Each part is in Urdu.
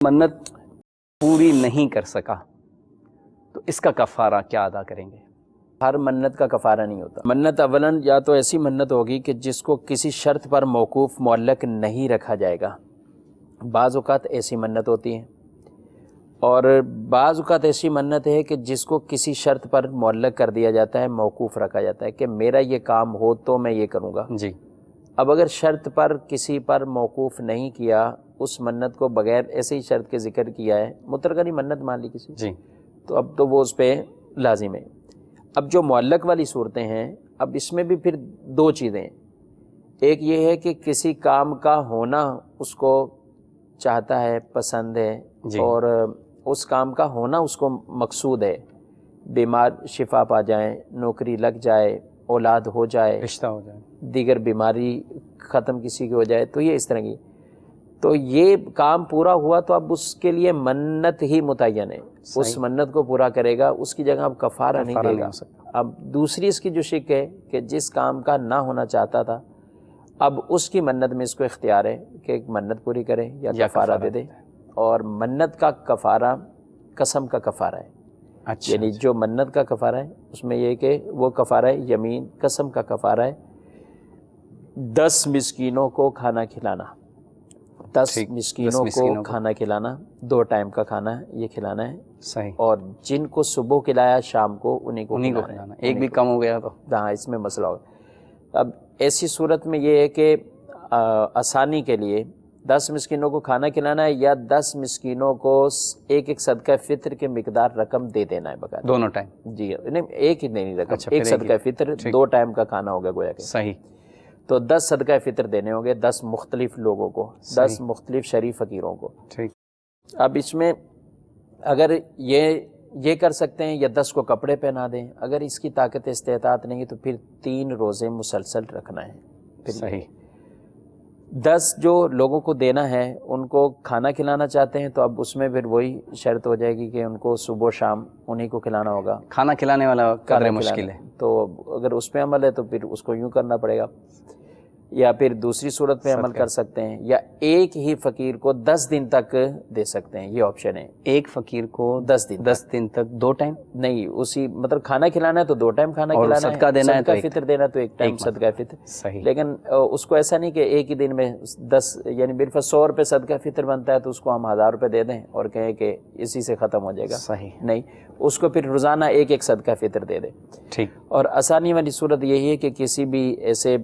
منت پوری نہیں کر سکا تو اس کا کفارہ کیا ادا کریں گے؟ ہر منت کا کفارہ نہیں ہوتا۔ منت اولاً یا تو ایسی منت ہوگی کہ جس کو کسی شرط پر موقوف معلق نہیں رکھا جائے گا، بعض اوقات ایسی منت ہوتی ہے، اور بعض اوقات ایسی منت ہے کہ جس کو کسی شرط پر معلق کر دیا جاتا ہے، موقوف رکھا جاتا ہے کہ میرا یہ کام ہو تو میں یہ کروں گا۔ جی، اب اگر شرط پر کسی پر موقوف نہیں کیا، اس منت کو بغیر ایسے ہی شرط کے ذکر کیا ہے، مطلقاً منت مان لی کسی، جی، تو اب تو وہ اس پہ لازم ہے۔ اب جو معلق والی صورتیں ہیں، اب اس میں بھی پھر دو چیزیں ہیں۔ ایک یہ ہے کہ کسی کام کا ہونا اس کو چاہتا ہے، پسند ہے، جی، اور اس کام کا ہونا اس کو مقصود ہے، بیمار شفا پا جائیں، نوکری لگ جائے، اولاد ہو جائے، رشتہ ہو جائے، دیگر بیماری ختم کسی کی ہو جائے، تو یہ اس طرح کی، تو یہ کام پورا ہوا تو اب اس کے لیے منت ہی متعین ہے، اس منت کو پورا کرے گا، اس کی جگہ اب کفارہ نہیں دے گا۔ ہو سکتا۔ اب دوسری اس کی جو شک ہے کہ جس کام کا نہ ہونا چاہتا تھا، اب اس کی منت میں اس کو اختیار ہے کہ ایک منت پوری کرے یا کفارہ دے دے، اور منت کا کفارہ قسم کا کفارہ ہے۔ اچھا، یعنی جو منت کا کفارہ ہے اس میں یہ کہ وہ کفارہ ہے یمین، قسم کا کفارہ ہے 10 مسکینوں کو کھانا کھلانا، 10 مسکینوں کو کھانا کھلانا، 2 ٹائم کا کھانا یہ کھلانا ہے، صحیح، اور جن کو صبح کھلایا شام کو انہیں کو کھلانا، ایک بھی کم ہو گیا تو ہاں اس میں مسئلہ ہوگا۔ اب ایسی صورت میں یہ ہے کہ آسانی کے لیے 10 مسکینوں کو کھانا کھلانا ہے، یا 10 مسکینوں کو ایک صدقہ فطر کے مقدار رقم دے دینا ہے باقاعدہ، دونوں ٹائم۔ جی نہیں، ایک ہی نہیں رقم، ایک صدقہ فطر 2 ٹائم کا کھانا ہوگا گویا کہ، صحیح، تو 10 صدقہ فطر دینے ہوں گے 10 مختلف لوگوں کو، 10 مختلف شریف فقیروں کو۔ ٹھیک، اب اس میں اگر یہ کر سکتے ہیں یا 10 کو کپڑے پہنا دیں، اگر اس کی طاقت استطاعت نہیں تو پھر 3 روزے مسلسل رکھنا ہے۔ پھر صحیح، 10 جو لوگوں کو دینا ہے ان کو کھانا کھلانا چاہتے ہیں تو اب اس میں پھر وہی شرط ہو جائے گی کہ ان کو صبح و شام انہی کو کھلانا ہوگا۔ کھانا کھلانے والا قدر مشکل ہے، تو اگر اس پہ عمل ہے تو پھر اس کو یوں کرنا پڑے گا، یا پھر دوسری صورت پہ عمل کر سکتے ہیں، یا ایک ہی فقیر کو 10 دن تک دے سکتے ہیں، یہ آپشن ہے۔ ایک فقیر کو 10 دن تک 2 ٹائم نہیں، اسی مطلب کھانا کھلانا ہے تو 2 ٹائم کھانا کھلانا ہے، صدقہ دینا ہے تو صدقہ فطر دینا تو 1 ٹائم صدقہ فطر۔ صحیح، لیکن اس کو ایسا نہیں کہ ایک ہی دن میں 10 یعنی بالفرض 100 روپے صدقہ فطر بنتا ہے تو اس کو ہم 1000 روپے دے دیں اور کہیں کہ اسی سے ختم ہو جائے گا، صحیح، نہیں، اس کو پھر روزانہ ایک صدقہ فطر دے دیں۔ ٹھیک، اور آسانی والی صورت یہی ہے کہ کسی بھی ایسے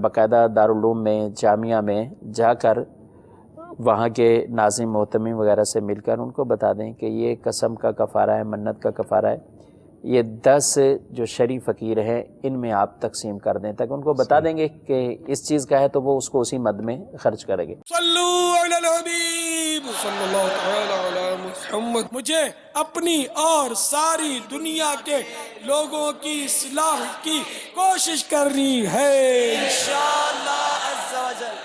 باقاعدہ دارالعلوم میں، جامعہ میں جا کر وہاں کے ناظم محتمم وغیرہ سے مل کر ان کو بتا دیں کہ یہ قسم کا کفارہ ہے، منت کا کفارہ ہے، یہ 10 جو شریف فقیر ہیں ان میں آپ تقسیم کر دیں، تاکہ ان کو بتا دیں گے کہ اس چیز کا ہے تو وہ اس کو اسی مد میں خرچ کریں گے۔ صلو علی الحبیب صلی اللہ تعالی علی محمد۔ مجھے اپنی اور ساری دنیا کے لوگوں کی اصلاح کی کوشش کرنی ہے انشاءاللہ عز و جل۔